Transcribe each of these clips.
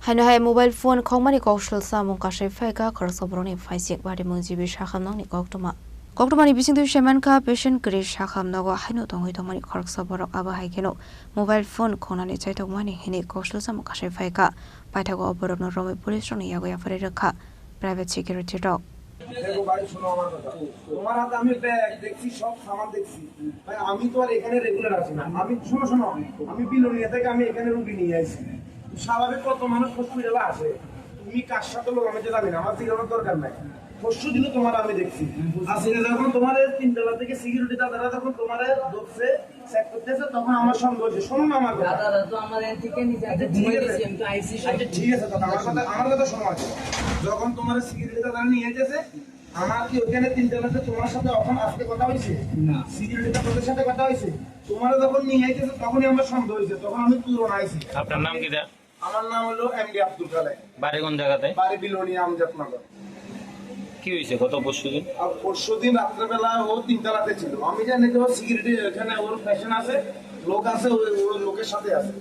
Haino hai mobile phone khongmani kaushal samung kashe faika khorsobroni faisik bari mungjibi shakham ni Koktoma ni bising tu shaman ka patient kri shakham nago haino tongoi tongmani khorsoborok aba haikeno mobile phone khonani chaitok mani hini kaushal samung kashe faika paithago oborok no romi police roni yago ya fare rakha private security dog দেখো ভাই শোনো আমার কথা তোমার হাতে আমি bag দেখছি সব সামান দেখছি ভাই আমি তো আর এখানে রেগুলার আছি না আমি শোনো আমি বিলোনিয়া থেকে আমি এখানে রুগী নিয়ে আসি স্বাভাবিক কত মানুষ হসপিটালে আসে তুমি কার সাথে লোক আমি জানি না আমার জিজ্ঞাসার দরকার নাই পরশু দিনও তোমার আমি দেখছি আসলে যখন তোমার তিনতলা থেকে সিকিউরিটি দাদারা যখন তোমার ধরছে চেক করতেছে তখন আমার সন্দেহ হচ্ছে শোনো না আমার কথা দাদা তো আমার থেকে নিজে ঘুমাই দিয়েছি আমি তো আইসি আচ্ছা ঠিক আছে দাদা আমার কথা শোনো আছে যখন তোমার সিকিউরিটি দাদারা নিয়ে যেতেছে আমার কি ওখানে তিনতলাতে তোমার সাথে এখন আজকে কথা হয়েছে না সিকিউরিটি দাদাদের সাথে কথা হয়েছে তোমার যখন নিয়ে আইতেছে তখনই আমার সন্দেহ হয়েছে তখন আমি তুরন আইছি আপনার নাম কি দা? আমার নাম হলো এমডি আব্দুল কালাম বাড়ি কোন জায়গাতে? বাড়ি বিলোনিয়া আমজাদনগর কি হয়েছে গত পরশুদিন? আর পরশুদিন রাত্রেবেলা ও তিনতলাতে ছিল আমি জানি যে ওর সিকিউরিটি এখানে ওর ফ্যাশন আছে লোক আছে ওই লোকের সাথে আছে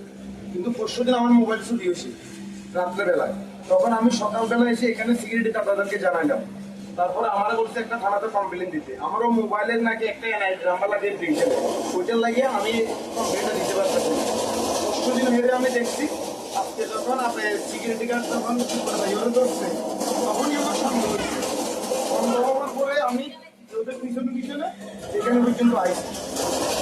কিন্তু পরশুদিন আমার মোবাইল চুরি হয়েছে রাত্রেবেলায় তখন আমি সকালবেলা এসে এখানে সিকিউরিটি দাদাদেরকে জানাইলাম তারপরে আমার বলছে একটা থানাতে কমপ্লেন দিতে আমারও মোবাইলের নাকি একটা এনআইডি নাম্বার লাগে প্রিন্টের ওইটার লাগিয়ে আমি কমপ্লেনটা দিতে পারতেছি পরশুদিন হেরে আমি দেখছি আজকে যখন আপনার সিকিউরিটি গার্ড যখন ধরছে তখনই আমার সন্দেহ হচ্ছে সন্দেহ হওয়ার পরে আমি ওদের পিছনে এখানে পর্যন্ত আইছি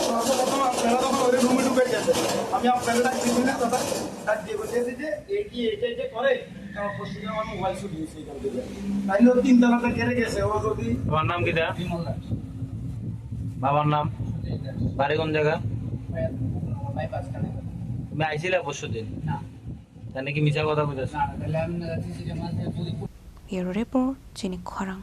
সর্বপ্রথম আপনারা তখন ওই রুমে ঢুকে গেছে আমি আপনাদের ডাকতেছি না দাদা ডাক দিয়ে বলতেছি যে এই কি এটা করে আমার পরশুদিন আমার মোবাইল চুরি হয়েছে এখান থেকে তাইলে ও তিনতলাতে ঘেরে গেছে ও যদি তোমার নাম কি দা? বাবার নাম? বাড়ি কোন জায়গা? বাইপাস কানে তুমি আইছিলে পরশুদিন? না তাহলে কি মিছা কথা বলতেছ? না তাহলে আমি না যাচ্ছি যে মাঝে যদি Bureau Report Chini Khorang